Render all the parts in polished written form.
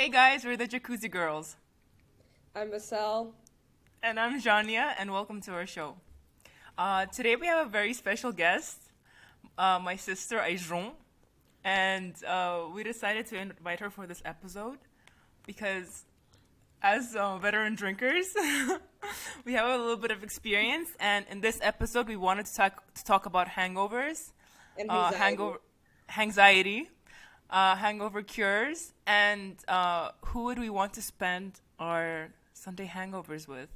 Hey guys, we're the Jacuzzi Girls. I'm Marcel. And I'm Jania, and welcome to our show. Today we have a very special guest, my sister Aijon. And we decided to invite her for this episode because, as veteran drinkers, we have a little bit of experience. And in this episode, we wanted to talk about hangovers, And hangover, hangxiety, hangover cures, and who would we want to spend our Sunday hangovers with.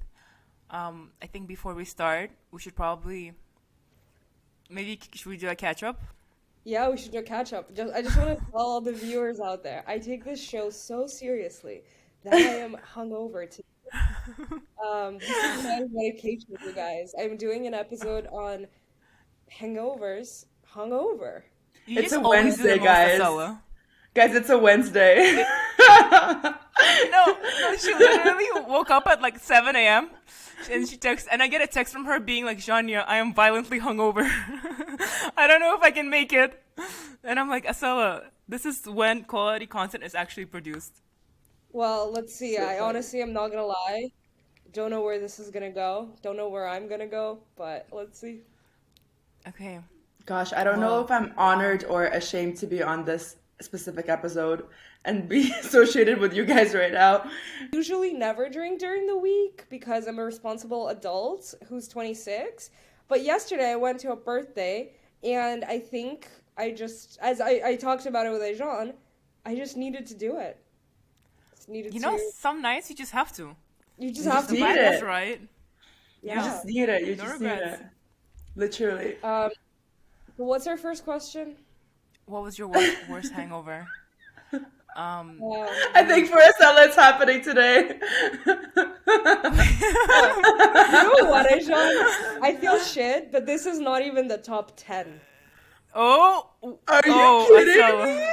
I think before we start, we should probably should we do a catch up? Yeah, we should do a catch up. I just want to tell all the viewers out there, I take this show so seriously that I am hungover today. This is my medication, you guys. I'm doing an episode on hangovers, hungover. You It's just a always do the Wednesday, most, guys. Asela. Guys, it's a Wednesday. No, no, she literally woke up at like 7 a.m. and she texts, and I get a text from her being like, Janya, I am violently hungover. I don't know if I can make it. And I'm like, Asela, this is when quality content is actually produced. Well, let's see. So I funny. honestly am not gonna lie. Don't know where this is gonna go. Don't know where I'm gonna go, but let's see. Okay, Gosh, I don't know well, if I'm honored or ashamed to be on this specific episode and be associated with you guys right now. Usually never drink during the week because I'm a responsible adult who's 26. But yesterday I went to a birthday and I think I just, as I talked about it with Ajan, I just needed to do it. Just needed to. some nights you just have to. You just You have just The to need do vibe it. is it. right. You Yeah, Yeah. just need it. You no just need regrets. it. Literally. But what's our first question? What was your worst hangover? I think for us, that's happening today. Oh, you know what, Ajan? I feel shit, but this is not even the top 10. Oh, Are you oh, kidding Asela. me?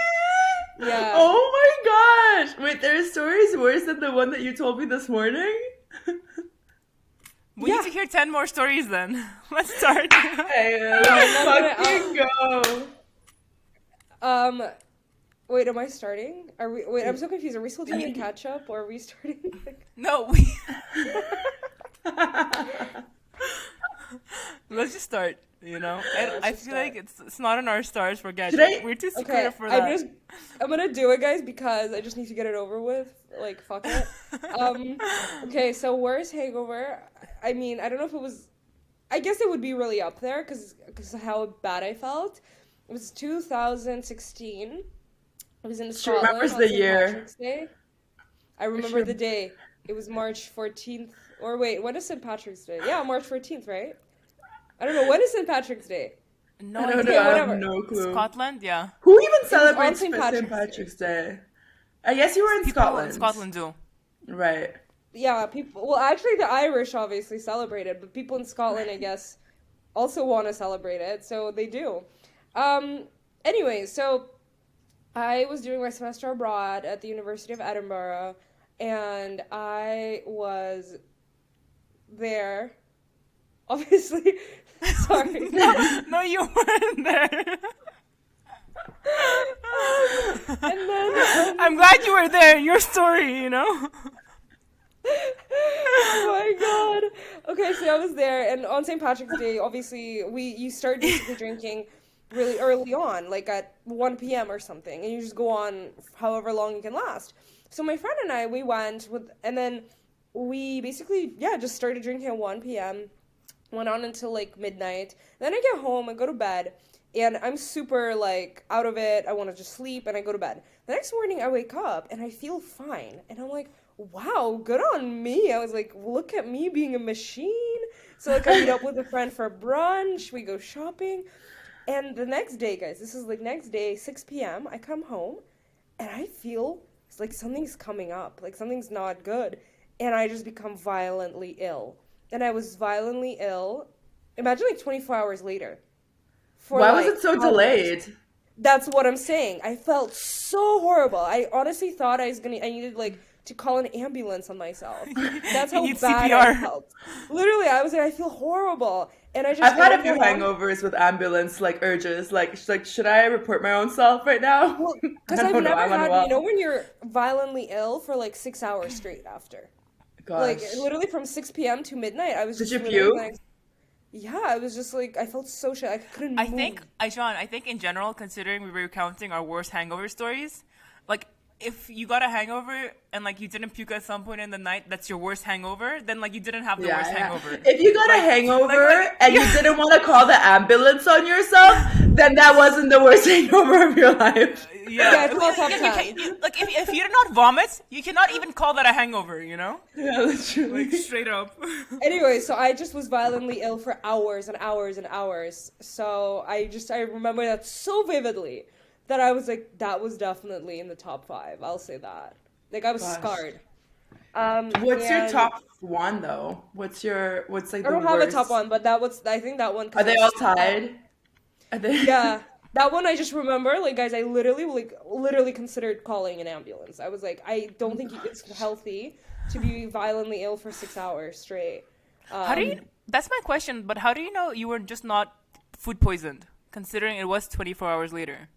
Yeah. Oh my gosh. Wait, there are stories worse than the one that you told me this morning? We need Yeah. to hear 10 more stories then. Let's start. Hey, I'm let's not gonna. fucking go. Um, Wait, am I starting? Wait, I'm so confused. Are we still doing a catch up or are we starting? No, let's just start, you know? Yeah, let's I just feel like start. it's not in our stars for Should gadget. I? We're too Okay, secretive for that. I'm gonna do it, guys, because I just need to get it over with. Like, fuck it. Um, okay, so worst hangover. I mean, I don't know if it was. I guess it would be really up there because of how bad I felt. It was 2016. I was in She Scotland remembers on the St. year. Patrick's Day. I She remember the rem- day. It was March 14th. Or wait, when is St. Patrick's Day? Yeah, March 14th, right? I don't know. When is St. Patrick's Day? No I don't know. Okay, idea. I have whatever. no clue. Scotland, yeah. Who even It was on celebrates St. St. Patrick's Day. Patrick's Day? I guess you were in People in Scotland. Scotland do. Right. Yeah, people. Well, actually, the Irish obviously celebrate it, but people in Scotland, I guess, also want to celebrate it, so they do. Um. Anyway, so I was doing my semester abroad at the University of Edinburgh, and I was there. Obviously, sorry. No, you weren't there. And then, I'm glad you were there. Your story, you know? oh my god. Okay, so I was there, and on St. Patrick's Day, obviously, you start basically drinking really early on, like at 1 p.m. or something, and you just go on however long you can last. So my friend and I, we went with, and then we basically, yeah, just started drinking at 1 p.m., went on until like midnight. Then I get home and go to bed, and I'm super like out of it. I want to just sleep, and I go to bed. The next morning, I wake up and I feel fine, and I'm like, wow, good on me. I was like, look at me being a machine. So like I meet up with a friend for brunch. We go shopping, and the next day, guys, this is like next day, 6 p.m. I come home, and I feel it's like something's coming up, like something's not good, and I just become violently ill. And I was violently ill. Imagine like 24 hours later for Why was it like so hours. delayed? That's what I'm saying. I felt so horrible. I honestly thought I needed like to call an ambulance on myself. That's You how need bad I CPR. felt. Literally, I was like, I feel horrible. And I just I've had I a don't few know how. hangovers with ambulance like urges. Like, should I report my own self right now? Well, because I I've don't know. never I'm had, unwell. when you're violently ill for like 6 hours straight after. Like Gosh. literally from 6 p.m. to midnight, I was Did just you literally puke? like, yeah, I was just like, I felt so shit. I couldn't I think, move. John, I think in general, considering we were recounting our worst hangover stories, like if you got a hangover and like you didn't puke at some point in the night, that's your worst hangover. Then like you didn't have the Yeah, worst yeah. hangover. If you got a Like, hangover and you yeah. didn't want to call the ambulance on yourself, then that wasn't the worst hangover of your life. Yeah, Yeah, it's all top you 10. can't, like if you did not vomit, you cannot even call that a hangover. Yeah, literally. Like straight up. Anyway, so I just was violently ill for hours and hours and hours. So I remember that so vividly that I was like, that was definitely in the top five. I'll say that. Like I was Gosh. scarred. What's your And top one though? What's like I the don't have a top worst? one, but I think that one Are because it they was all just tied? Are they? yeah. That one I just remember, like guys, I literally considered calling an ambulance. I was like, I don't think it's healthy to be violently ill for 6 hours straight. How do you? That's my question. But how do you know you were just not food poisoned, considering it was 24 hours later?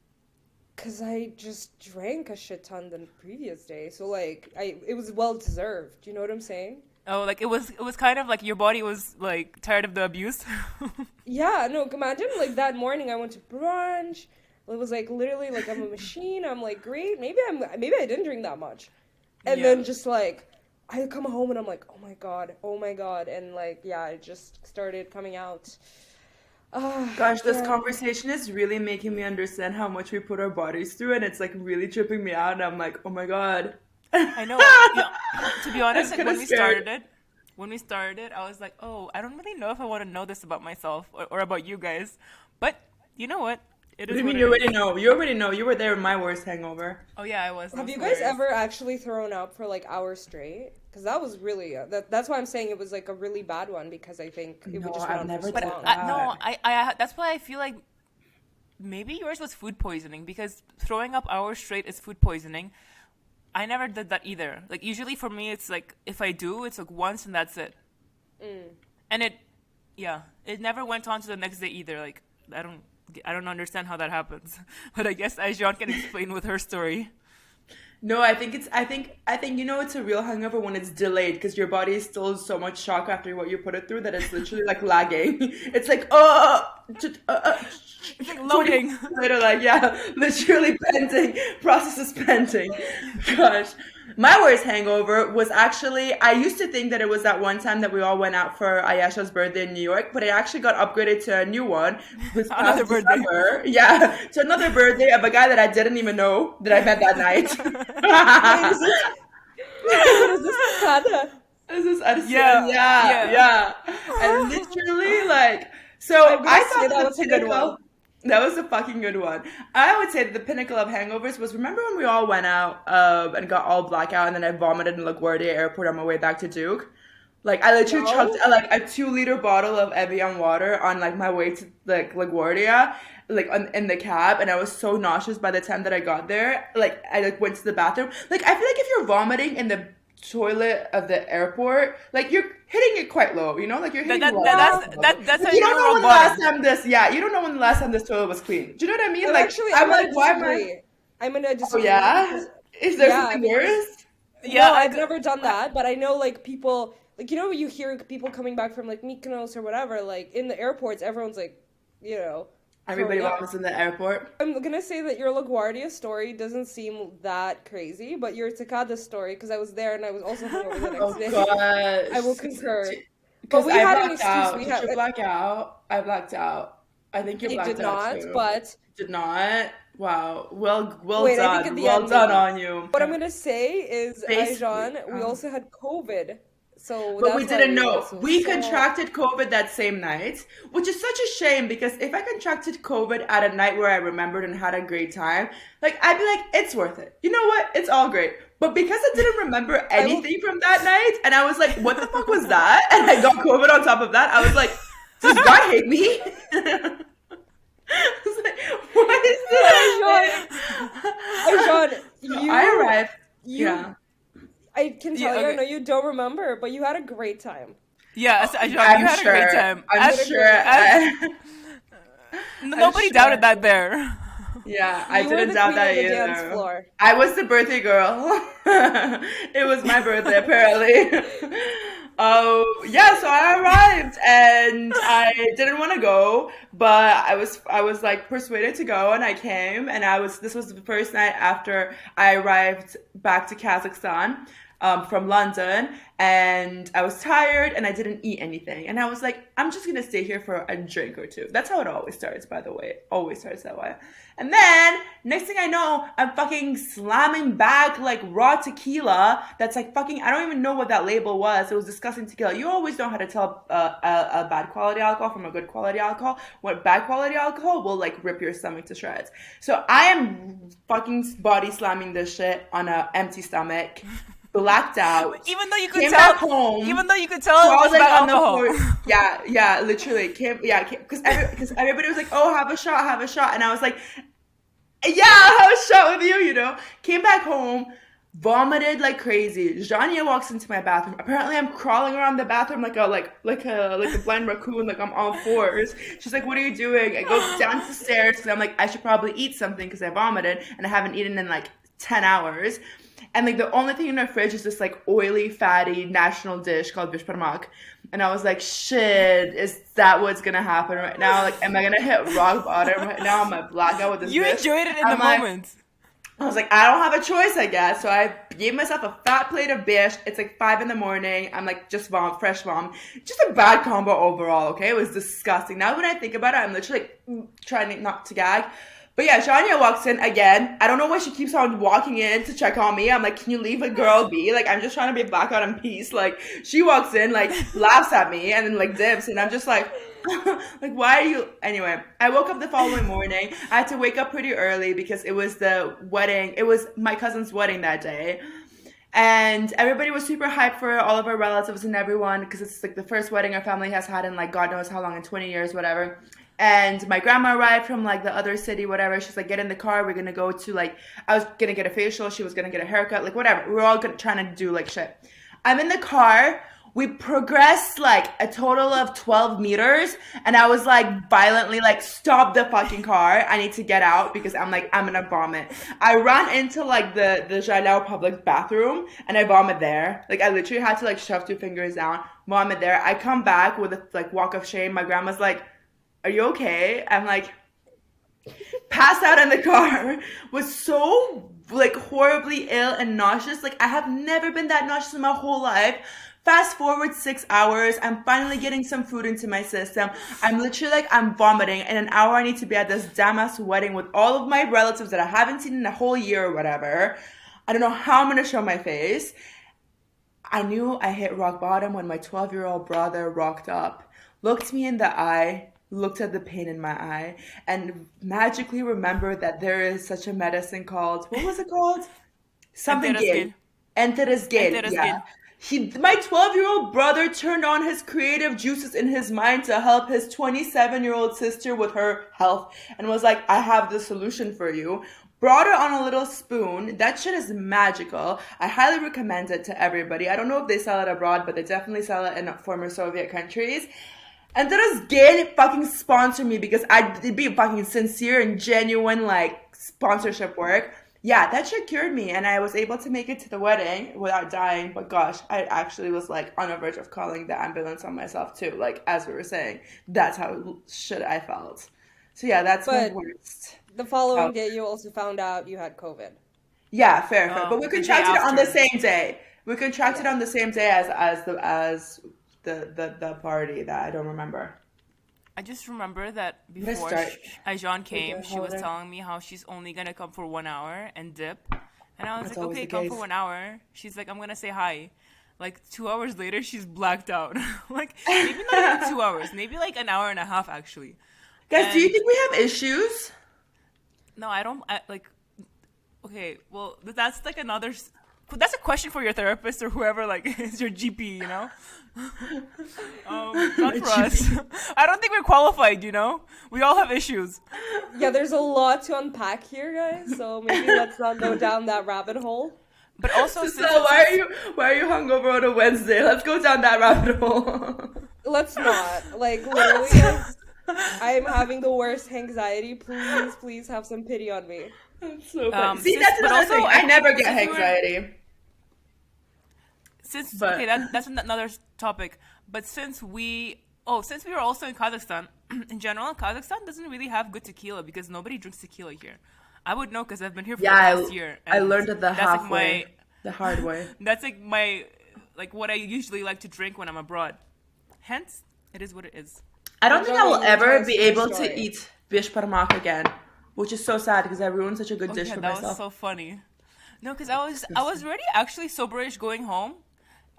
Cause I just drank a shit ton the previous day, so like it was well deserved. You know what I'm saying? Oh, like it was kind of like your body was like tired of the abuse. Yeah, no, imagine like that morning I went to brunch. It was like literally like I'm a machine. I'm like, great, maybe I didn't drink that much. And Yeah. then just like I come home and I'm like, oh my god, and like yeah, it just started coming out. Gosh, this Yeah. conversation is really making me understand how much we put our bodies through, and it's like really tripping me out. And I'm like, oh my God. I know. Yeah. To be honest, I'm like kind of scared. when we started, I was like, oh, I don't really know if I want to know this about myself or about you guys. But you know what? It What do is you what mean it you already is. know? You already know. You were there in my worst hangover. Oh yeah, I was. That Have was you guys hilarious. ever actually thrown up for like hours straight? Because that was really that's why I'm saying it was like a really bad one because I think it No, just I've went on for never so But done long. that. no, I that's why I feel like maybe yours was food poisoning because throwing up hours straight is food poisoning. I never did that either. Like usually for me, it's like if I do, it's like once and that's it. And it never went on to the next day either. Like I don't understand how that happens. But I guess Aishan can explain with her story. No, I think it's a real hangover when it's delayed because your body is still in so much shock after what you put it through that it's literally like lagging. It's like It's like 20 loading. minutes later, like yeah, literally pending, process is pending. Gosh, my worst hangover was actually I used to think that it was that one time that we all went out for Ayesha's birthday in New York, but it actually got upgraded to a new one this past Another birthday. December. Yeah, to another birthday of a guy that I didn't even know that I met that night. Wait, is this Takada? This is Arsen. Yeah, Yeah, yeah. yeah. And literally, like, so I'm gonna I say thought that the was a good pinnacle. one. That was a fucking good one. I would say the pinnacle of hangovers was remember when we all went out and got all blackout and then I vomited in LaGuardia Airport on my way back to Duke. Like I literally chugged No? like a 2 liter bottle of Evian water on like my way to like LaGuardia, like in the cab, and I was so nauseous by the time that I got there. Like I like went to the bathroom. Like I feel like if you're vomiting in the toilet of the airport, like you're hitting it quite low, like you're hitting low. That's how You you don't know know rock when the last bottom. time you don't know when the last time this toilet was clean. Do you know what I mean? But Like actually, I'm I'm gonna like, why am I? disagree. I'm gonna Oh disagree yeah, because is there yeah, something because worse? Yeah, no, I've never done that, but I know like people like you hear people coming back from like Mykonos or whatever, like in the airports, everyone's like, Everybody throwing up. vomits in the airport. I'm gonna say that your LaGuardia story doesn't seem that crazy, but your Takada story, because I was there and I was also hungover the Oh next day. gosh. I will concur. But Because we I had an blacked excuse. out. We Did had. you black out? I blacked out. I think you I blacked did out not, too. but Did not? Wow. Well wait, I think at done. the Well end done maybe. on you. What I'm gonna say is, Basically. Aijan, we also had COVID, so But we that's why didn't we were know. also We so. contracted COVID that same night, which is such a shame because if I contracted COVID at a night where I remembered and had a great time, like I'd be like, it's worth it. You know what? It's all great. But because I didn't remember I will. anything from that night, and I was like, what the fuck was that? And I got COVID on top of that, I was like, does God hate me? I was like, what is Aijan, this? Aijan, So I arrived. you. Yeah. I can Yeah, tell you, I okay. know you don't remember, but you had a great time. Yeah, so, John, you I'm had a great sure. time. I'm You had a sure. great time. I'm Nobody doubted sure. that there. Yeah, I You were didn't the doubt queen of that the dance either. floor. I was the birthday girl. It was my birthday, apparently. Oh, yeah, so I arrived and I didn't want to go, but I was like persuaded to go and I came and this was the first night after I arrived back to Kazakhstan. From London, and I was tired and I didn't eat anything. And I was like, I'm just gonna stay here for a drink or two. That's how it always starts, by the way. It always starts that way. And then next thing I know, I'm fucking slamming back like raw tequila. That's like fucking. I don't even know what that label was. It was disgusting tequila. You always know how to tell a bad quality alcohol from a good quality alcohol. What bad quality alcohol will like rip your stomach to shreds. So I am fucking body slamming this shit on an empty stomach, blacked out, Even though you could came tell, back home, even though you could tell it was crawling bad on the alcohol. floor. Yeah, yeah, literally. Because everybody was like, oh, have a shot. And I was like, yeah, I'll have a shot with you, you know. Came back home, vomited like crazy. Jania walks into my bathroom. Apparently, I'm crawling around the bathroom like a blind raccoon, like I'm on fours. She's like, "What are you doing?" I go down the stairs because I'm like, I should probably eat something because I vomited and I haven't eaten in like 10 hours. And like the only thing in our fridge is this like oily, fatty national dish called bishparmak. And I was like, shit, is that what's gonna happen right now? Like, am I gonna hit rock bottom right now? Am I blackout with this You dish? enjoyed it in the I'm like, moment. I was like, I don't have a choice, I guess. So I gave myself a fat plate of bish. It's like 5 in the morning. I'm like, just fresh vom. Just a bad combo overall, okay? It was disgusting. Now when I think about it, I'm literally like trying not to gag. But yeah, Shania walks in again. I don't know why she keeps on walking in to check on me. I'm like, can you leave a girl be? Like, I'm just trying to be blackout in peace. Like, she walks in, like, laughs at me and then like dips. And I'm just like, like, why are you? Anyway, I woke up the following morning. I had to wake up pretty early because it was the wedding. It was my cousin's wedding that day. And everybody was super hyped for it, all of our relatives and everyone, because it's like the first wedding our family has had in like God knows how long, in 20 years, whatever. And my grandma arrived from like the other city, whatever. She's like, get in the car. We're going to go to like, I was going to get a facial. She was going to get a haircut, like whatever. We were all trying to do like shit. I'm in the car. We progressed like a total of 12 meters. And I was like violently like, stop the fucking car. I need to get out because I'm like, I'm going to vomit. I ran into like the Jalao public bathroom and I vomit there. Like I literally had to like shove 2 fingers down, vomit there. I come back with a like walk of shame. My grandma's like, are you okay? I'm like, passed out in the car, was so like horribly ill and nauseous. Like I have never been that nauseous in my whole life. Fast forward 6 hours, I'm finally getting some food into my system. I'm literally like, I'm vomiting. In an hour, I need to be at this damn ass wedding with all of my relatives that I haven't seen in a whole year or whatever. I don't know how I'm gonna show my face. I knew I hit rock bottom when my 12-year-old brother rocked up, looked me in the eye, looked at the pain in my eye, and magically remembered that there is such a medicine called, what was it called? Something gay. Enteras yeah. Enteras. My 12-year-old brother turned on his creative juices in his mind to help his 27-year-old sister with her health and was like, I have the solution for you. Brought it on a little spoon. That shit is magical. I highly recommend it to everybody. I don't know if they sell it abroad, but they definitely sell it in former Soviet countries. And that is gay fucking sponsor me because it'd be fucking sincere and genuine like sponsorship work. Yeah, that shit cured me and I was able to make it to the wedding without dying. But gosh, I actually was like on the verge of calling the ambulance on myself too. Like as we were saying, that's how shit I felt. So yeah, that's my But worst. the following Oh. day, you also found out you had COVID. Yeah, fair. But we The day contracted it on the after. same day. We contracted Yeah. on the same day as the party that I don't remember. I just remember that Let's before start. Aijan came, Okay, she was holiday. telling me how she's only gonna come for 1 hour and dip. And I was That's like, always okay, the come for case. 1 hour. She's like, I'm gonna say hi. Like 2 hours later, she's blacked out. Like maybe not even 2 hours, maybe like an hour and a half actually. Guys, do you And think we have issues? no, I don't. Like, okay, well, that's like another. That's a question for your therapist or whoever like is your GP. You know, not for us. I don't think we're qualified. You know, we all have issues. Yeah, there's a lot to unpack here, guys, so maybe let's not go down that rabbit hole. But also, So, since why are you hungover on a Wednesday? Let's go down that rabbit hole. Let's not. Like, literally, guys, I am having the worst anxiety. Please, please have some pity on me. That's so funny. See, since that's but another also thing. I I never think get since we were anxiety. since okay But that's another topic. But since we were also in Kazakhstan, in general, Kazakhstan doesn't really have good tequila because nobody drinks tequila here. I would know because I've been here for the yeah, past year, I and learned it the that's like halfway, the hard way. that's like my like what I usually like to drink when I'm abroad. Hence, it is what it is. I But don't think I Johnny, will you need to tell ever us be your able to story. eat bish parmak again, which is so sad because I ruined such a good Oh dish yeah, for that was myself. so funny. No, because I was already actually soberish going home,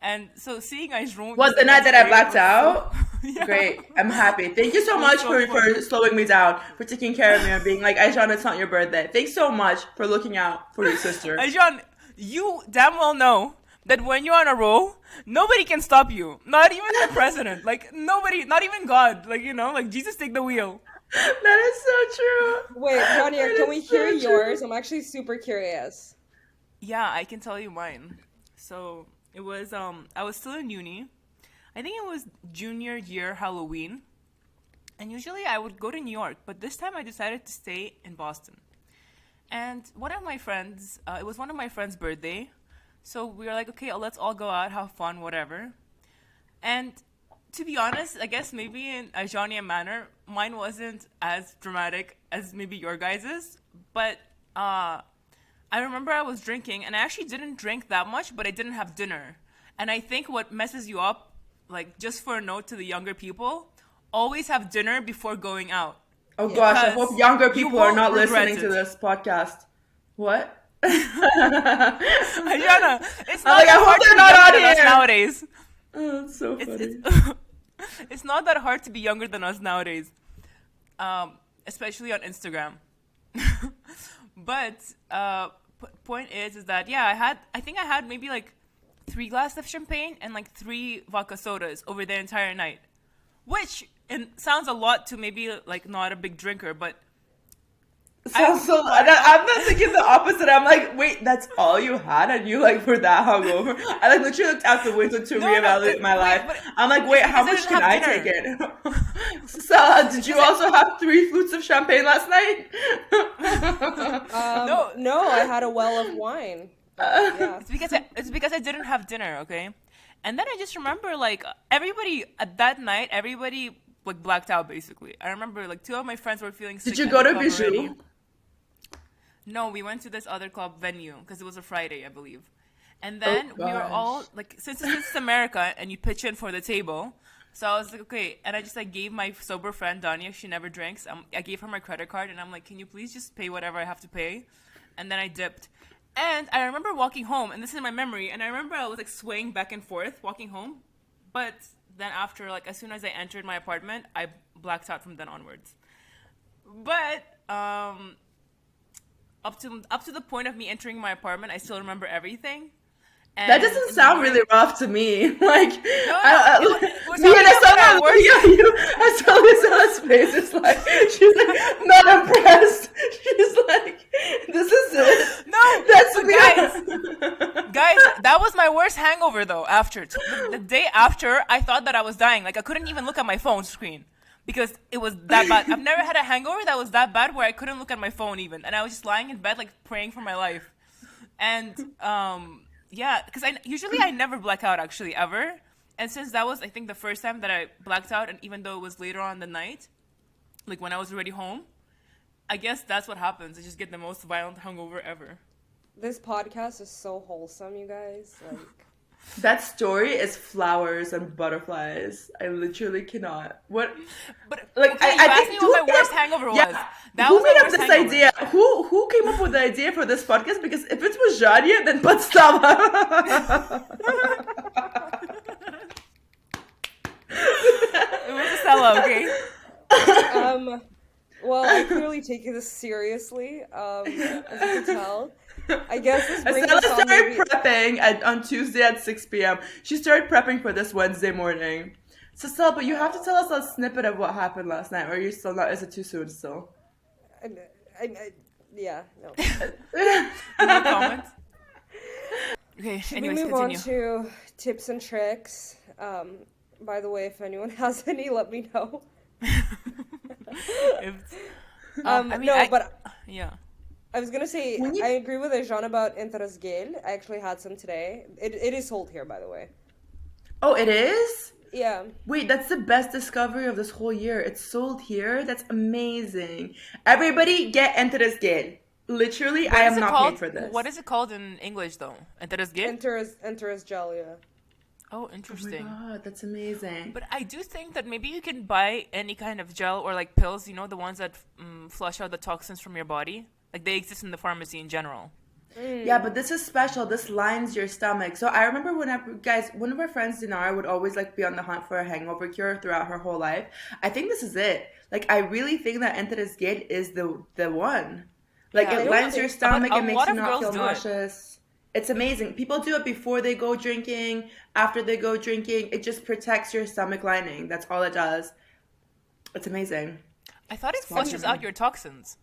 and so seeing Ajrun What, just the the night next that I day blacked was so out? yeah, Great. I'm happy. Thank you so it was much so for funny. slowing me down, for taking care of me and being like, Aishan, it's not your birthday. Thanks so much for looking out for your sister. Ajrun, you damn well know that when you're on a roll, nobody can stop you. Not even the president. Like nobody, not even God. Like like Jesus take the wheel. That is so true. Wait, Johnny, That can we is so hear yours? true. I'm actually super curious. Yeah, I can tell you mine. So it was I was still in uni. I think it was junior year Halloween. And usually I would go to New York, but this time I decided to stay in Boston. And one of my friends, it was one of my friend's birthday. So we were like, okay, let's all go out, have fun, whatever. And to be honest, I guess maybe in a Johnny manner, mine wasn't as dramatic as maybe your guys's. But I remember I was drinking, and I actually didn't drink that much, but I didn't have dinner. And I think what messes you up, like just for a note to the younger people, always have dinner before going out. Oh gosh, I Because hope younger you people are won't not regret listening to it. this podcast. What? Ayana, it's I'm not like, I that hope hard to they're be not younger on than us here. nowadays. Oh, that's so It's funny. it's not that hard to be younger than us nowadays, especially on Instagram. But point is that yeah, I think I had maybe like 3 glasses of champagne and like 3 vodka sodas over the entire night, which sounds a lot to maybe like not a big drinker, but Sounds so. I'm not thinking the opposite. I'm like, wait, that's all you had, and you like were that hungover. I like literally looked out the window to no, reevaluate my life. but I'm like, wait, it's how because I much didn't can I have take dinner. it? So, did you also have 3 flutes of champagne last night? No, No, I had a well of wine. Yeah. it's because I didn't have dinner, okay? And then I just remember like everybody at that night, everybody like blacked out basically. I remember like 2 of my friends were feeling sick. Did you at go the to club already. Bijou? No, we went to this other club venue because it was a Friday, I believe. And then we were all gosh. like, since it's America and you pitch in for the table, so I was like, okay. And I just like gave my sober friend Dania, she never drinks. I gave her my credit card and I'm like, can you please just pay whatever I have to pay? And then I dipped. And I remember walking home, and this is in my memory. And I remember I was like swaying back and forth walking home, but then after like as soon as I entered my apartment, I blacked out from then onwards. But up to the point of me entering my apartment, I still remember everything. And That doesn't in the sound morning- really rough to me. Like, it was me and happening when I Asama looking at you, Asama's face is like, she's like, not impressed. She's like, this is it. No, That's but me. guys, that was my worst hangover though. After the day after, I thought that I was dying. Like I couldn't even look at my phone screen because it was that bad. I've never had a hangover that was that bad where I couldn't look at my phone even, and I was just lying in bed like praying for my life. And yeah, because I never black out actually ever. And since that was I think the first time that I blacked out, and even though it was later on the night, like when I was already home, I guess that's what happens. I just get the most violent hangover ever. This podcast is so wholesome, you guys. Like, That story is flowers and butterflies. I literally cannot. What? But Like, okay, you I asked think me what who my made worst up- hangover was. yeah, That who was my made up worst this hangover. idea? Who came up with the idea for this podcast? Because if it was Jadia, then podstava. It was a Stella, okay? well, I clearly take this seriously, as you can tell. I guess this brings Estella us on started maybe... prepping on Tuesday at 6 p.m. She started prepping for this Wednesday morning. So, Stella, but you have to tell us a snippet of what happened last night, or are you still not? Is it too soon still? yeah, no. No comment? Okay, Should we anyways, move on continue. to tips and tricks? By the way, if anyone has any, let me know. If, I mean, No, but yeah. I was gonna say When I you agree with Ejan about Interasgale. I actually had some today. It is sold here, by the way. Oh, it is? Yeah, Wait, that's the best discovery of this whole year. It's sold here. That's amazing. Everybody get into this game. Literally, I What is am it not paying called? for What this. is it called in English though? Enterasgil? Interasgel. Yeah. Oh, Oh my interesting. god, that's amazing. But I do think that maybe you can buy any kind of gel or like pills, the ones that flush out the toxins from your body. Like they exist in the pharmacy in general. Yeah, but this is special. This lines your stomach. So I remember whenever, guys, one of our friends, Dinara, would always like be on the hunt for a hangover cure throughout her whole life. I think this is it. Like I really think that Enteras Gate is the one. Like Yeah, I it don't lines think. your but stomach. a It makes lot you of not girls feel do it. nauseous. It's amazing. People do it before they go drinking, after they go drinking. It just protects your stomach lining. That's all it does. It's amazing. I thought it Just watch flushes out it. your toxins.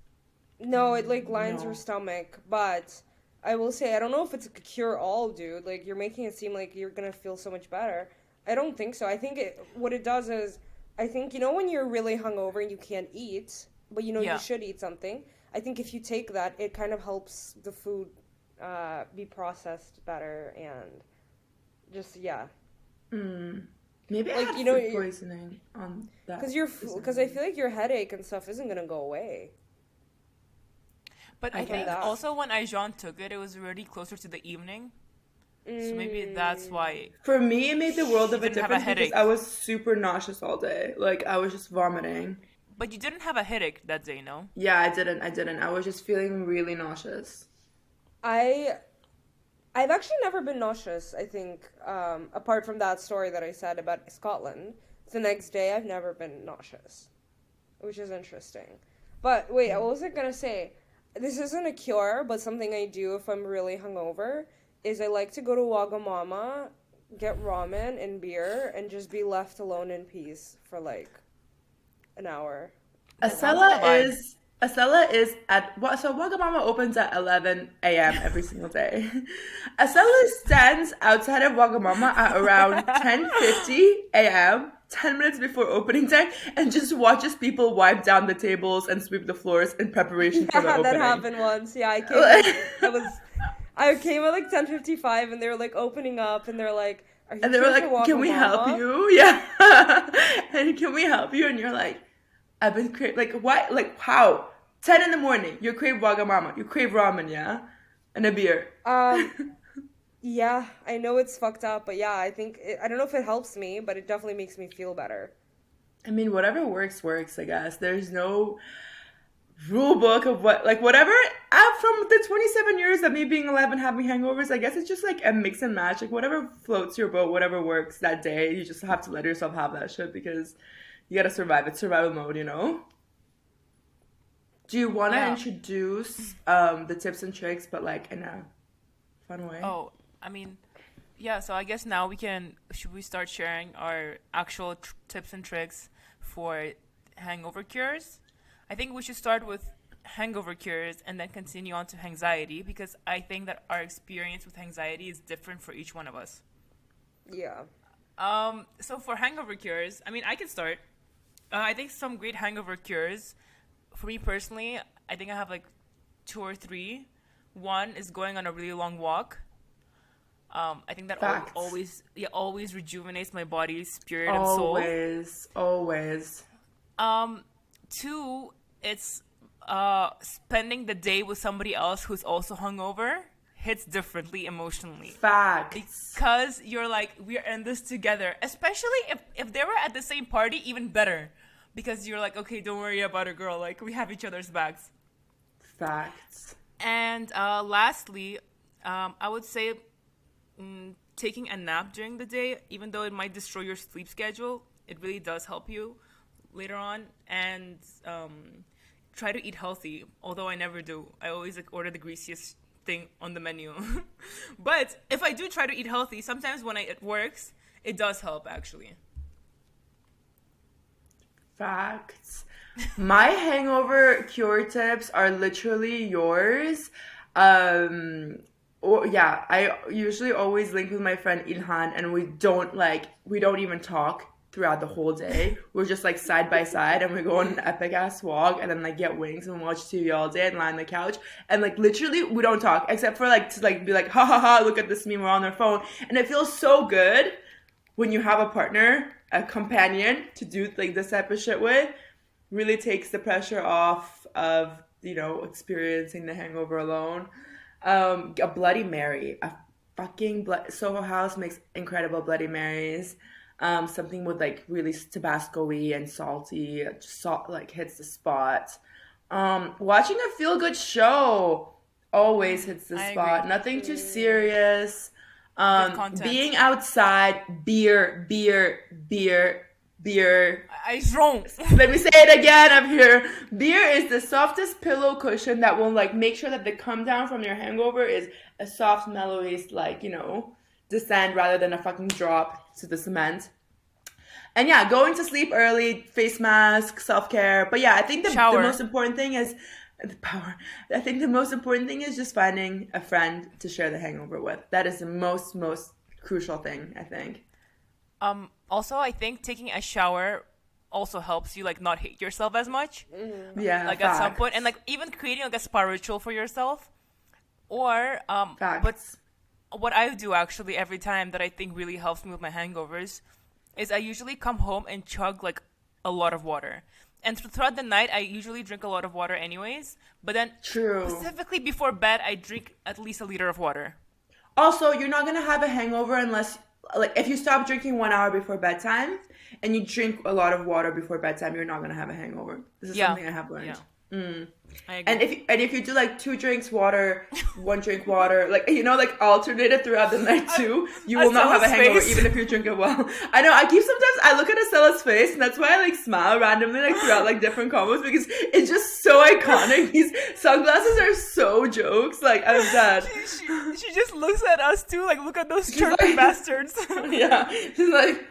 No, it like lines your No. stomach, but I will say I don't know if it's a cure all, dude. Like you're making it seem like you're gonna feel so much better. I don't think so. I think what it does is I think when you're really hungover and you can't eat, but you Yeah. should eat something. I think if you take that, it kind of helps the food be processed better and just yeah. Mm. Maybe I Like had food you're poisoning on that because I specifically. feel like your headache and stuff isn't gonna go away But I I from think that. guess. also when Aijan took it, it was already closer to the evening. So maybe that's Mm. why For me, it made the world she of a didn't have a difference because I headache. was super nauseous all day. Like I was just vomiting. But you didn't have a headache that day, no? Yeah, I didn't. I didn't. I was just feeling really nauseous. I I've actually never been nauseous, I think, apart from that story that I said about Scotland. The next day, I've never been nauseous, which is interesting. But wait, what was I gonna say? This isn't a cure, but something I do if I'm really hungover is I like to go to Wagamama, get ramen and beer, and just be left alone in peace for like an hour. That sounds like a vibe. Acela is at what? So Wagamama opens at 11 a.m. every single day. Acela stands outside of Wagamama at around 10:50 a.m. 10 minutes before opening time, and just watches people wipe down the tables and sweep the floors in preparation for the Yeah, that opening. happened once. Yeah, I came at like 10:55 and they were like opening up and they're like, "Are you And they were here for like, "Can we help Wagamama?" you?" Yeah. And can we help you? And you're like, I've been like what? Like how? 10 in the morning. You crave Wagamama. You crave ramen, yeah, and a beer. Um, yeah, I know it's fucked up, but yeah, I don't know if it helps me, but it definitely makes me feel better. I mean, whatever works, works. I guess there's no rule book of what, like whatever. From the 27 years of me being alive and having hangovers, I guess it's just like a mix and match. Like whatever floats your boat, whatever works that day. You just have to let yourself have that shit because you gotta survive. It's survival mode. Do you want to Yeah. introduce the tips and tricks, but like in a fun way? Oh, I mean, yeah, so I guess now should we start sharing our actual tips and tricks for hangover cures? I think we should start with hangover cures and then continue on to anxiety because I think that our experience with anxiety is different for each one of us. Yeah. So for hangover cures, I mean, I can start. I think some great hangover cures, for me personally, I think I have like two or three. One is going on a really long walk. I think that Facts. always rejuvenates my body, spirit, and soul. Always, always. Two, it's spending the day with somebody else who's also hungover hits differently emotionally Facts. because you're like we're in this together. Especially if they were at the same party, even better, because you're like okay, don't worry about it, girl. Like we have each other's backs. Facts. And lastly, I would say taking a nap during the day, even though it might destroy your sleep schedule, it really does help you later on. And try to eat healthy, although I never do. I always like order the greasiest thing on the menu. But if I do try to eat healthy, sometimes when it works, it does help actually. Facts. My hangover cure tips are literally yours. Um, or yeah, I usually always link with my friend Ilhan, and we don't even talk throughout the whole day. We're just like side by side, and we go on an epic ass walk, and then like get wings and watch TV all day and lie on the couch, and like literally we don't talk except for like to like be like ha ha ha, look at this meme, we're on their phone, and it feels so good when you have a partner, a companion to do like this type of shit with. Really takes the pressure off of experiencing the hangover alone. A Bloody Mary, a fucking Soho House makes incredible Bloody Marys. Something with like really Tabasco-y and salty, salt like hits the spot. Watching a feel good show always hits the I spot. agree. Nothing too serious. Good content. Being outside, beer, beer, beer, beer. wrong. Let me say it again up here. Beer is the softest pillow cushion that will like make sure that the come down from your hangover is a soft, mellowy, like, descend rather than a fucking drop to the cement. And yeah, going to sleep early, face mask, self-care. But yeah, I think the most important thing is the power. I think the most important thing is just finding a friend to share the hangover with. That is the most crucial thing, I think. Also, I think taking a shower also helps you like not hate yourself as much. Yeah, like facts. at some point, and like even creating like a spa ritual for yourself, or Facts. but what I do actually every time that I think really helps me with my hangovers is I usually come home and chug like a lot of water. And throughout the night, I usually drink a lot of water anyways. But then specifically before bed, I drink at least a liter of water. Also, you're not going to have a hangover unless, like, if you stop drinking 1 hour before bedtime and you drink a lot of water before bedtime, you're not going to have a hangover. This is something I have learned. Yeah. I agree. And if you do like 2 drinks water, 1 drink water, like like alternate it throughout the night too, you will not have a hangover even if you drink it well. I know. I look at Estella's face, and that's why I like smile randomly like throughout like different combos because it's just so iconic. These sunglasses are so jokes. Like I'm dead. She just looks at us too. Like look at those chirping bastards. Yeah, she's like.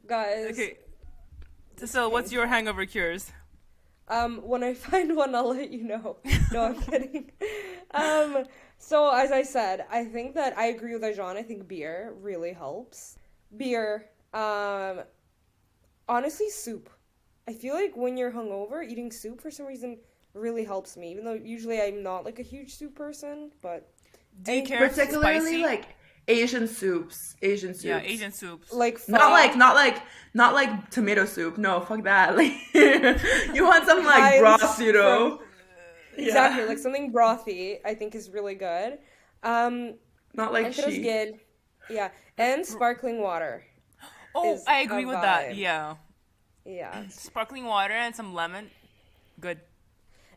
Guys. Okay. So what's your hangover cures? When I find one, I'll let you know. No, I'm kidding. So as I said, I think that I agree with Ajan. I think beer really helps. Beer, honestly, soup. I feel like when you're hungover, eating soup for some reason really helps me. Even though usually I'm not like a huge soup person, but do you care particularly spicy? Like Asian soups. Yeah, Asian soups. Like not like tomato soup. No, fuck that. Like you want some like broth, Exactly, like something brothy. I think is really good. Not like sheep. Yeah, and sparkling water. Oh, I agree with that. Yeah. Yeah. Sparkling water and some lemon. Good.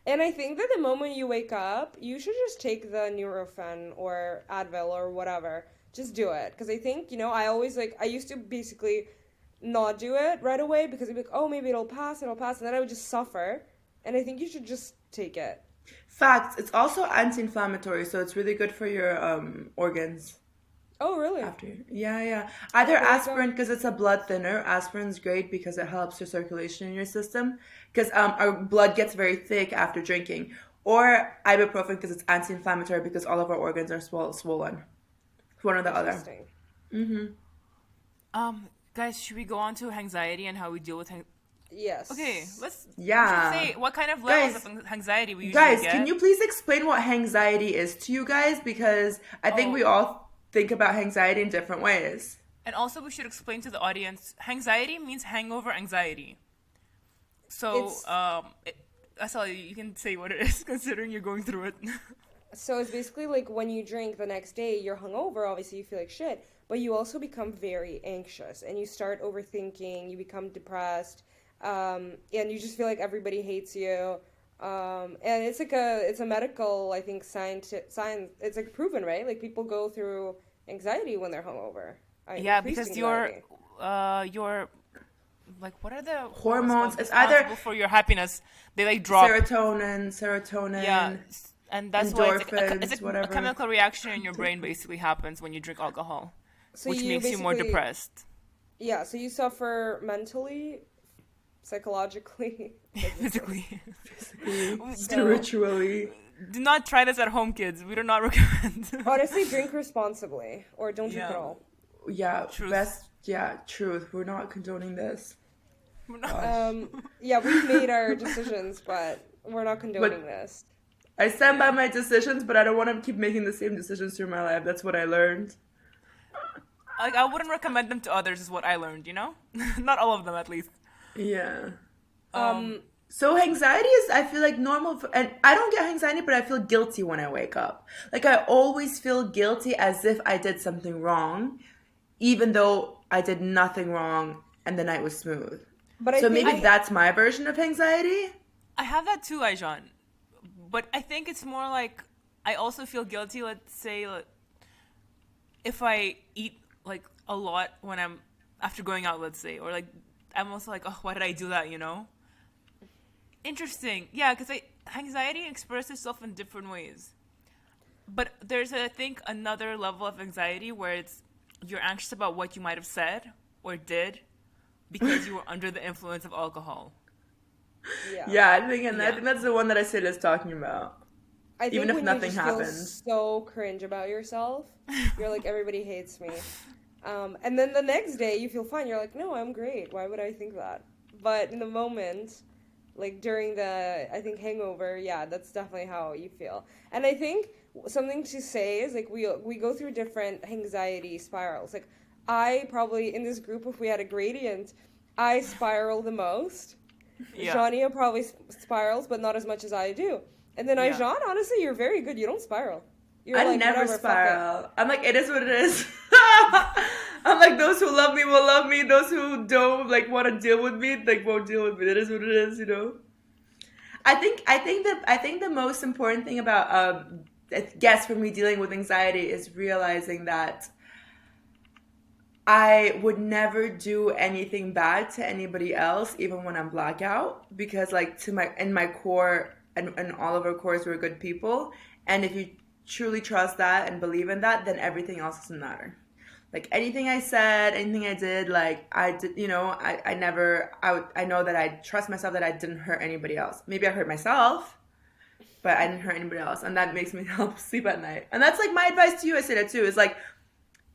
And I think that the moment you wake up, you should just take the Nurofen or Advil or whatever. Just do it. Because I think, I used to basically not do it right away because I'd be like, oh, maybe it'll pass. And then I would just suffer. And I think you should just take it. Facts. It's also anti-inflammatory, so it's really good for your organs. Oh, really? Yeah. Either aspirin because it's a blood thinner. Aspirin's great because it helps your circulation in your system. Because our blood gets very thick after drinking. Or ibuprofen because it's anti-inflammatory because all of our organs are swollen. One or the other. Guys, should we go on to hangxiety and how we deal with Yes. Okay, let's say what kind of levels of anxiety we usually get. Guys, can you please explain what hangxiety is to you guys? Because I think we all think about hangxiety in different ways. And also we should explain to the audience, hangxiety means hangover anxiety. So, you can say what it is considering you're going through it. So it's basically like when you drink the next day, you're hungover, obviously you feel like shit, but you also become very anxious and you start overthinking, you become depressed, and you just feel like everybody hates you. And it's a medical, I think, science, it's like proven, right? Like people go through anxiety when they're hungover. Because your like what are the hormones? It's either for your happiness. They like drop serotonin. Yeah. And that's why it's whatever. A chemical reaction in your brain basically happens when you drink alcohol, which makes you more depressed. Yeah, so you suffer mentally, psychologically, physically, spiritually. Do not try this at home, kids. We do not recommend. Honestly, drink responsibly or don't drink at Yeah. all. Yeah, Truth. truth. We're not condoning this. We're not- Gosh. Yeah, we've made our decisions, but we're not condoning But this. I stand by my decisions, but I don't want to keep making the same decisions through my life. That's what I learned. Like, I wouldn't recommend them to others, is what I learned, you know? Not all of them, at least. Yeah. Um, So anxiety is, I feel like normal, and I don't get anxiety, but I feel guilty when I wake up. Like I always feel guilty as if I did something wrong, even though I did nothing wrong and the night was smooth. but I So think maybe that's my version of anxiety. I have that too, Aijan. But I think it's more like I also feel guilty, let's say, like, if I eat like a lot when I'm after going out, let's say, or like I'm also like, oh, why did I do that, you know? Interesting. Yeah, because anxiety expresses itself in different ways. But there's, I think, another level of anxiety where it's you're anxious about what you might have said or did because you were under the influence of alcohol. Yeah, I think, and I Yeah. think that's the one that I said is talking about. I think Even if when nothing you just feel happens. so cringe about yourself, you're like, everybody hates me. And then the next day you feel fine. You're like, no, I'm great. Why would I think that? But in the moment, like during the, I think, hangover, yeah, that's definitely how you feel. And I think something to say is like we go through different anxiety spirals. Like I probably, in this group, if we had a gradient, I spiral the most. Yeah. Jania probably spirals, but not as much as I do. And then Yeah. Aijan, honestly, you're very good. You don't spiral. You're I like, never whatever, fuck it. spiral. I'm like, it is what it is. I'm like, those who love me will love me. Those who don't like want to deal with me, like won't deal with me. It is what it is, you know. I think the most important thing about I guess for me dealing with anxiety is realizing that I would never do anything bad to anybody else, even when I'm blackout, because like in my core and all of our cores we're good people, and if you truly trust that and believe in that, then everything else doesn't matter. Like anything I said, anything I did, like I did, you know, I know that I trust myself that I didn't hurt anybody else. Maybe I hurt myself, but I didn't hurt anybody else, and that makes me help sleep at night. And that's like my advice to you. I say that too. Is like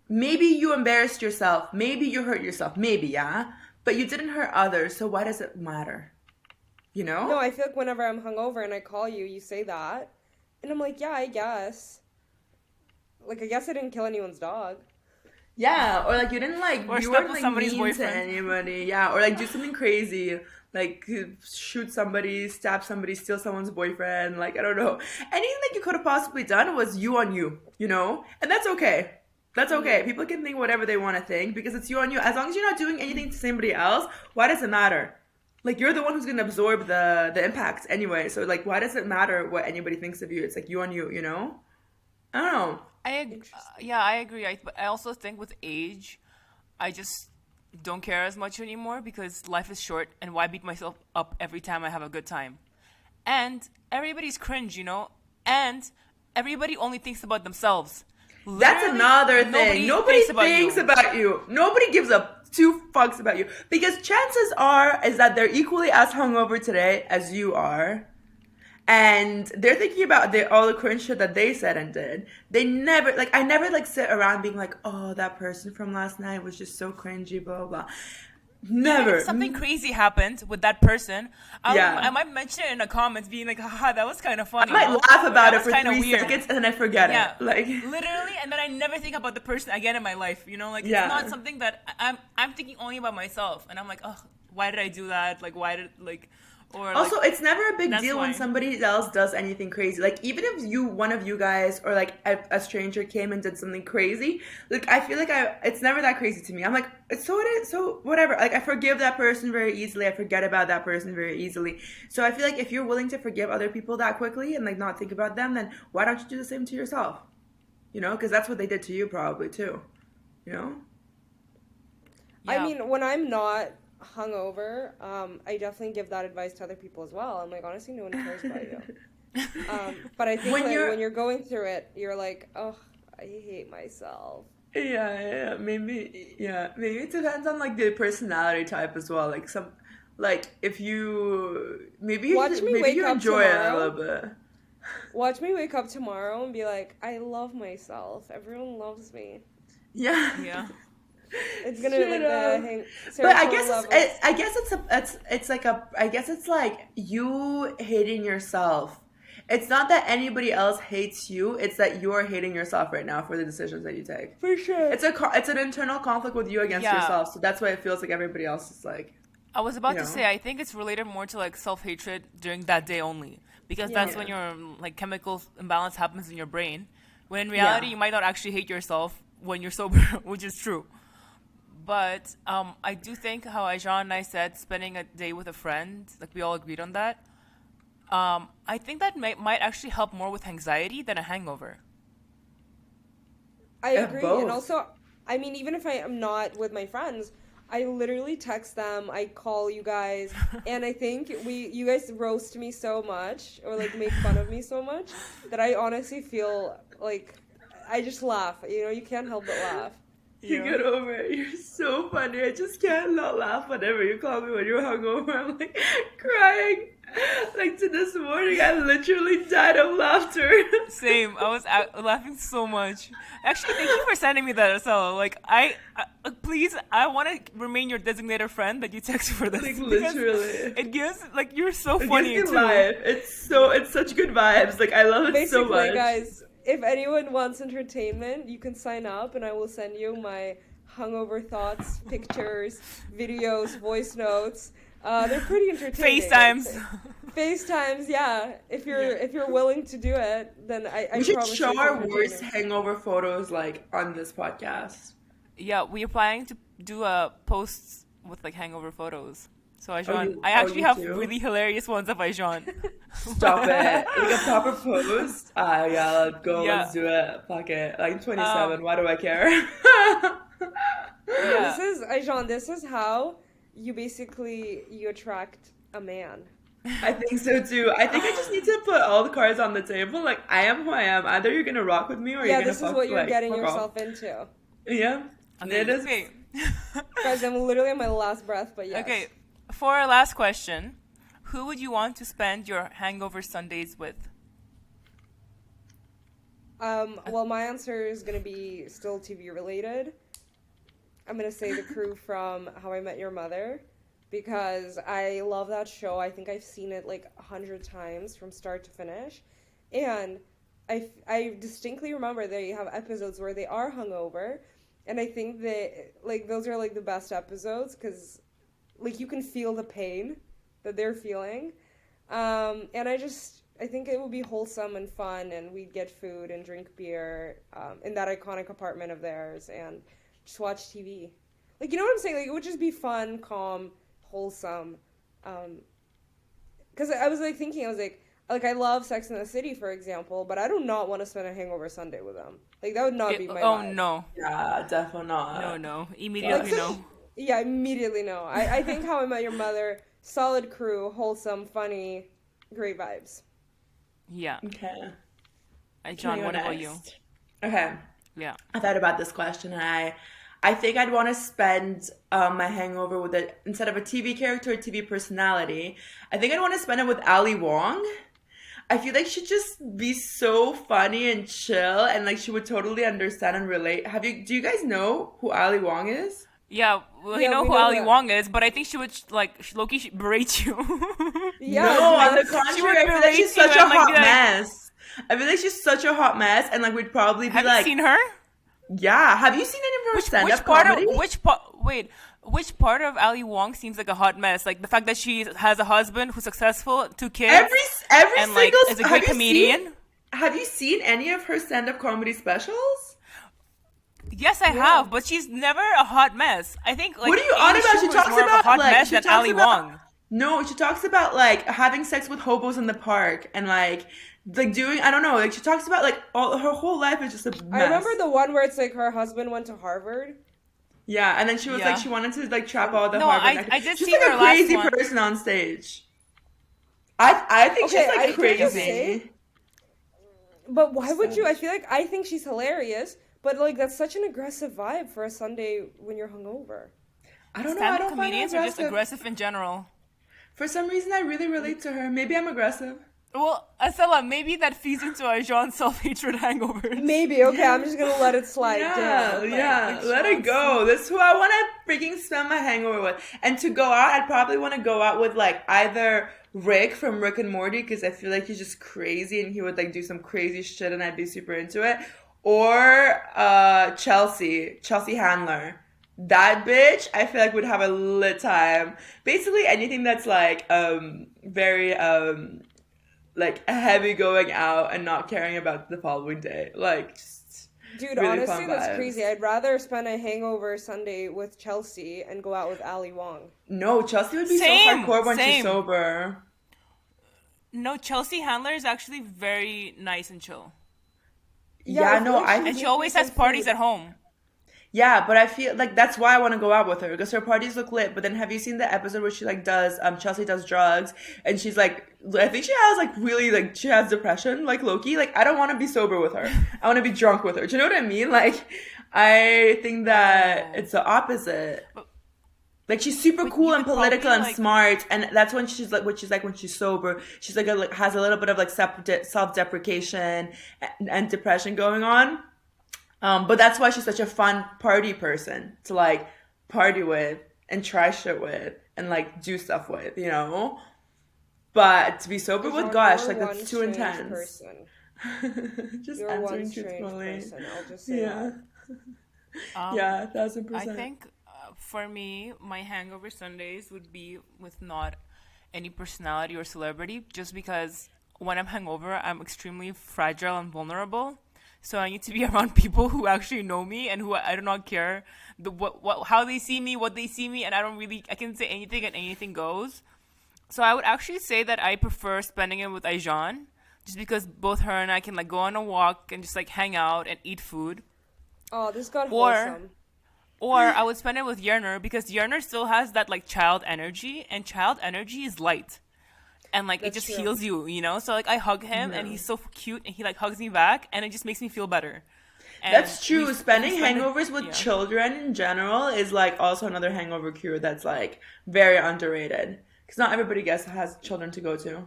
maybe you embarrassed yourself, maybe you hurt yourself, maybe yeah, but you didn't hurt others. So why does it matter? You know? No, I feel like whenever I'm hungover and I call you, you say that. And I'm like, yeah, I guess. Like, I guess I didn't kill anyone's dog. Yeah, or like you didn't like Or you slept weren't with like somebody's mean to boyfriend. anybody. Yeah, or like do something crazy, like shoot somebody, stab somebody, steal someone's boyfriend. Like I don't know, anything that you could have possibly done was you on you, you know, and that's okay. That's okay. People can think whatever they want to think because it's you on you. As long as you're not doing anything to somebody else, why does it matter? Like you're the one who's gonna absorb the impact anyway. So like, why does it matter what anybody thinks of you? It's like you on you, you know. I don't know. Yeah, I agree. But I also think with age, I just don't care as much anymore because life is short, and why beat myself up every time I have a good time? And everybody's cringe, you know, and everybody only thinks about themselves. That's Literally, another thing. Nobody thinks you. about you. Nobody gives a two fucks about you because chances are is that they're equally as hungover today as you are. And they're thinking about all the cringe shit that they said and did. They never, like, I never, like, sit around being like, oh, that person from last night was just so cringy, blah, blah, blah. Never. If something crazy happened with that person, Yeah. I might mention it in the comments, being like, haha, that was kind of funny. I might you know? laugh Or, about "That it was for kinda 3 weird." seconds and then I forget Yeah, it. Like, literally, and then I never think about the person again in my life. You know, like Yeah. it's not something that I'm thinking only about myself, and I'm like, oh, why did I do that? Like, why did like, or also, like, it's never a big that's deal when why. somebody else does anything crazy. Like, even if one of you guys, or like a stranger came and did something crazy, like I feel like it's never that crazy to me. I'm like, it's so it is, so whatever. Like, I forgive that person very easily. I forget about that person very easily. So I feel like if you're willing to forgive other people that quickly and like not think about them, then why don't you do the same to yourself? You know, because that's what they did to you probably too. You know. I Yeah. mean, when I'm not hungover, I definitely give that advice to other people as well. I'm like, honestly, no one cares about you. But I think When like, you're- when you're going through it, you're like, oh, I hate myself. Yeah, maybe it depends on like the personality type as well. Like if you maybe Watch me maybe wake you up enjoy it a tomorrow. little bit. Watch me wake up tomorrow and be like, I love myself. Everyone loves me. Yeah. Yeah. It's gonna Straight like the up. hang But I serotonin guess levels. I guess it's like a I guess it's like you hating yourself. It's not that anybody else hates you. It's that you're hating yourself right now for the decisions that you take. For sure. It's an internal conflict with you against Yeah. yourself. So that's why it feels like everybody else is like, I was you about to know. say, I think it's related more to like self-hatred during that day only, because that's Yeah. when Yeah. your like chemical imbalance happens in your brain. When in reality, Yeah. you might not actually hate yourself when you're sober, which is true. But I do think how Ajan and I said spending a day with a friend, like we all agreed on that. I think that might actually help more with anxiety than a hangover. I Yeah, agree. And both. also, I mean, even if I am not with my friends, I literally text them, I call you guys, and I think you guys roast me so much or like make fun of me so much that I honestly feel like I just laugh. You know, you can't help but laugh. You Yeah. get over it. You're so funny. I just can't not laugh whenever you call me when you're hungover. I'm like crying. Like to this morning, I literally died of laughter. Same. I was laughing so much. Actually, thank you for sending me that as well. Like, please, I want to remain your designated friend that you text for this Like because literally. it gives like you're so It gives funny me too. life. It's such good vibes. Like I love it so Basically, much. guys, if anyone wants entertainment, you can sign up and I will send you my hungover thoughts, pictures, videos, voice notes. They're pretty entertaining, I'd FaceTimes. say. FaceTimes, yeah. Yeah. If you're willing to do it, then I We should promise you show it's our worst entertaining. hangover photos like on this podcast. Yeah, we are planning to do a posts with like hangover photos. So Ajan, I Oh actually you have too? really hilarious ones of Ajan. Stop it. Like a proper post. Yeah, let's go. Yeah. Let's do it. Fuck it. Like I'm 27. Um. Why do I care? Yeah. This is how you attract a man. I think so too. I think I just need to put all the cards on the table. Like I am who I am. Either you're gonna rock with me or Yeah, you're gonna this is what you're getting fuck off. yourself into. Yeah. Okay. It is. Okay. Guys, I'm literally on my last breath, but yes. Okay. For our last question, who would you want to spend your hangover Sundays with? Well, my answer is gonna be still TV related. I'm gonna say the crew from How I Met Your Mother because I love that show. I think I've seen it like 100 times from start to finish, and I distinctly remember they have episodes where they are hungover, and I think that like those are like the best episodes because like you can feel the pain that they're feeling, and I think it would be wholesome and fun, and we'd get food and drink beer in that iconic apartment of theirs, and just watch TV. Like, you know what I'm saying? Like, it would just be fun, calm, wholesome. Because I was like thinking, I was like I love Sex and the City, for example, but I do not want to spend a hangover Sunday with them. Like, that would not be my Oh vibe. no. Yeah, definitely not. No. Like, Immediately such, no. yeah, immediately no. I think How I Met Your Mother, solid crew, wholesome, funny, great vibes. Yeah. Okay. John, Can what I go about you? next? Okay. Yeah. I thought about this question and I think I'd want to spend my hangover with a instead of a TV character or TV personality. I think I'd want to spend it with Ali Wong. I feel like she'd just be so funny and chill, and like she would totally understand and relate. Do you guys know who Ali Wong is? Yeah, well, you Yeah, know we who know Ali that. Wong is, but I think she would Loki berate you. Yeah, No, on the dude, she would contrary, I feel like she's berate such you a and, like, hot be like- mess. I feel like she's such a hot mess, and like we'd probably be Have like, you seen her? yeah. Have you seen any of her Which stand-up part comedy? of which part of Ali Wong seems like a hot mess? Like the fact that she has a husband who's successful, 2 kids, Every and like single is a great comedian. Have you seen any of her stand-up comedy specials? Yes, I have, but she's never a hot mess. I think like What are you Amy on about? She Schumer is talks more of a about hot like mess she than talks Ali about Wong. no, she talks about like having sex with hobos in the park and like doing I don't know like she talks about like all her whole life is just a mess. I remember the one where it's like her husband went to Harvard. Yeah, and then she was Yeah. like she wanted to like trap all the No, Harvard. I did she's see like her a last crazy one. person on stage. I think Okay, she's like can I just crazy. say- But why would you? I feel like I think she's hilarious, but like that's such an aggressive vibe for a Sunday when you're hungover. I don't know. I Stand-up don't find her comedians are just aggressive. aggressive in general. For some reason, I really relate to her. Maybe I'm aggressive. Well, Asela, maybe that feeds into Ajan's self-hatred hangovers. Maybe, okay, I'm just gonna let it slide. Yeah, Damn. yeah, Like let it go. That's who I want to freaking spend my hangover with. And to go out, I'd probably want to go out with like either Rick from Rick and Morty, because I feel like he's just crazy and he would like do some crazy shit and I'd be super into it. Or Chelsea Handler. That bitch, I feel like would have a lit time. Basically anything that's like very like heavy going out and not caring about the following day. Like just Dude, really honestly, fun that's vibes. crazy. I'd rather spend a hangover Sunday with Chelsea and go out with Ali Wong. No, Chelsea would be Same, so hardcore when she's same. sober. No, Chelsea Handler is actually very nice and chill. Yeah, I no, feel like I would And she make always me has some parties food. at home. yeah, but I feel like that's why I want to go out with her because her parties look lit. But then have you seen the episode where she like does Chelsea does drugs and she's like I think she has like really like she has depression like Loki. Like I don't want to be sober with her. I want to be drunk with her. Do you know what I mean? Like I think that Oh. it's the opposite. Like she's super But cool you and could political probably and like smart, and that's when she's like what she's like when she's sober. She's like, has a little bit of like self-deprecation and depression going on. But that's why she's such a fun party person to like party with and try shit with and like do stuff with, you know. But to be sober with, Jean, gosh, you're like one that's too strange intense. person. Just You're one answering strange truthfully. person. I'll just say Yeah, that. um yeah, thousand I percent. think for me, my hangover Sundays would be with not any personality or celebrity, just because when I'm hungover, I'm extremely fragile and vulnerable. So I need to be around people who actually know me and who I do not care what how they see me, what they see me, and I can say anything and anything goes. So I would actually say that I prefer spending it with Aijan, just because both her and I can like go on a walk and just like hang out and eat food. Oh, this got Or wholesome. Or I would spend it with Yerner because Yerner still has that like child energy, and child energy is light. And like it That's just true. heals you. So like I hug him and Yeah. he's so cute and he like hugs me back and it just makes me feel better. And That's true. we Spending spend it, hangovers with yeah. children in general is like also another hangover cure that's like very underrated. Because not everybody gets has children to go to.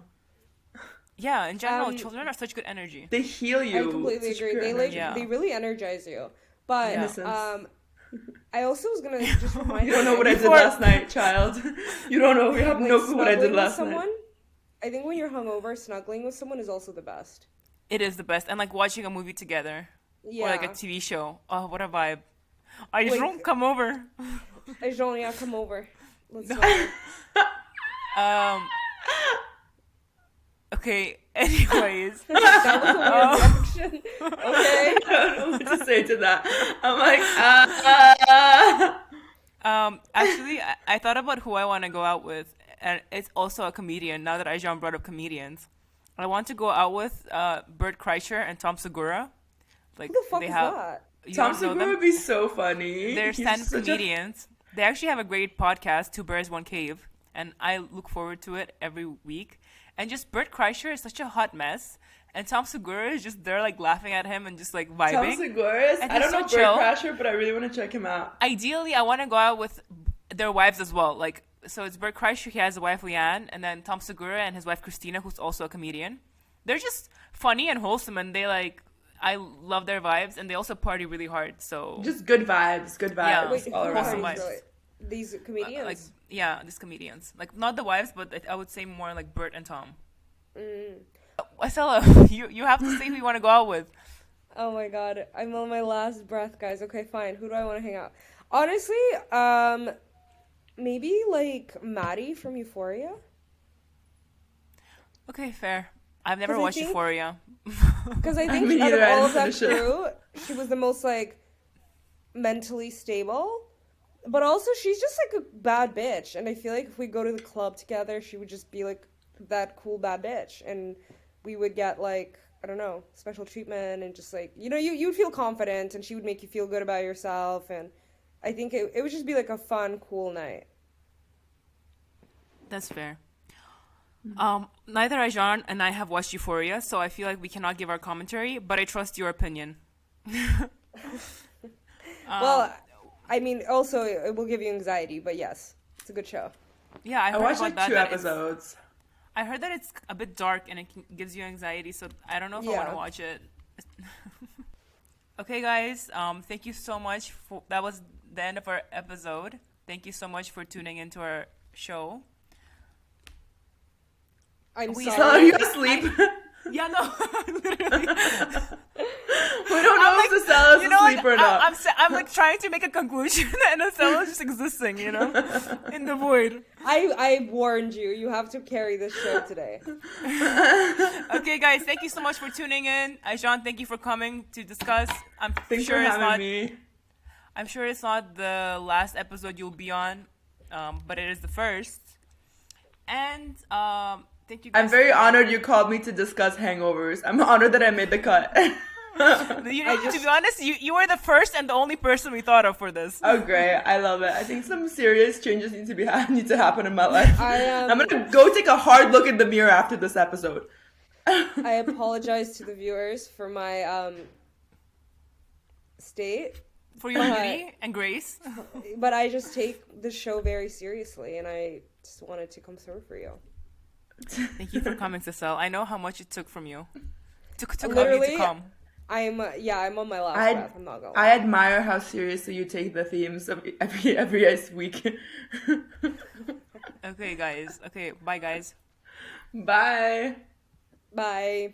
Yeah, in general, Um, children are such good energy. They heal I you. completely Such agree. pure They like energy. Yeah. they really energize you. But Yeah. Innocence. I also was gonna just remind You don't know what I did Before- last night, child. You don't know. You have like, no clue what I snuggling did with last someone. night. I think when you're hungover, snuggling with someone is also the best. It is the best. And like watching a movie together. Yeah. Or like a TV show. Oh, what a vibe. I just Wait. don't come over. Hey, Jean, yeah, come over. Let's No. snuggle. Um Okay, anyways. That was a weird reaction. Okay. I don't know what to say to that. I'm like, Actually, I thought about who I want to go out with, and it's also a comedian. Now that Aijan brought up comedians, I want to go out with Bert Kreischer and Tom Segura. Like Who the fuck they is have, that? you Tom don't know Segura them? would be so funny. They're He's stand-up such a- comedians. They actually have a great podcast, Two Bears, One Cave, and I look forward to it every week. And just Bert Kreischer is such a hot mess, and Tom Segura is just there like laughing at him and just like Tom vibing. Segura. And I don't he's so know chill. Bird Crasher, but I really want to check him out. Ideally, I want to go out with their wives as well. Like, so it's Bert Kreischer, he has a wife Leanne, and then Tom Segura and his wife Christina, who's also a comedian. They're just funny and wholesome, and they like, I love their vibes, and they also party really hard. So Just good vibes. Good vibes Yeah. Wait, all who Wholesome are around. these, vibes. really? These comedians? like, yeah, these comedians, like not the wives, but I would say more like Bert and Tom. Estella, you have to say who you want to go out with. Oh my god, I'm on my last breath, guys. Okay, fine. Who do I want to hang out? Honestly, maybe like Maddie from Euphoria. Okay, fair. I've never 'Cause I watched think- Euphoria. Because I think Me out of neither, I all didn't of that finish it. crew, she was the most like mentally stable. But also, she's just like a bad bitch, and I feel like if we go to the club together, she would just be like that cool bad bitch, and we would get like I don't know special treatment and just like you'd feel confident, and she would make you feel good about yourself, and I think it would just be like a fun, cool night. That's fair. Neither Ajan and I have watched Euphoria, so I feel like we cannot give our commentary, but I trust your opinion. Well, I mean, also it will give you anxiety, but yes, it's a good show. Yeah, I I heard watched about like that. two that it's- episodes. I heard that it's a bit dark and gives you anxiety, so I don't know if I want Yeah. to watch it. Okay, guys. Thank you so much for that. Was the end of our episode. Thank you so much for tuning into our show. I'm We- So are sorry. you asleep? Yeah, no, literally. We don't know if Sastella's You know, asleep or not. I'm like trying to make a conclusion, and Ocella's just existing, you know, in the void. I warned you. You have to carry this show today. Okay, guys, thank you so much for tuning in. Jean, thank you for coming to discuss. I'm Thanks sure for it's having not. me. I'm sure it's not the last episode you'll be on, but it is the first. And thank you guys. I'm very honored you called me to discuss hangovers. I'm honored that I made the cut. You know, to be honest, you were the first and the only person we thought of for this. Oh, great. I love it. I think some serious changes need to happen in my life. I'm gonna go take a hard look in the mirror after this episode. I apologize to the viewers for my state, For your beauty and grace. but I just take the show very seriously, and I just wanted to come through for you. Thank you for coming, Cecile. I know how much it took from you. Took of you Literally, to come. I'm on my last breath. I'm not going. I admire how seriously you take the themes of every week. Okay, guys. Okay, bye, guys. Bye. Bye.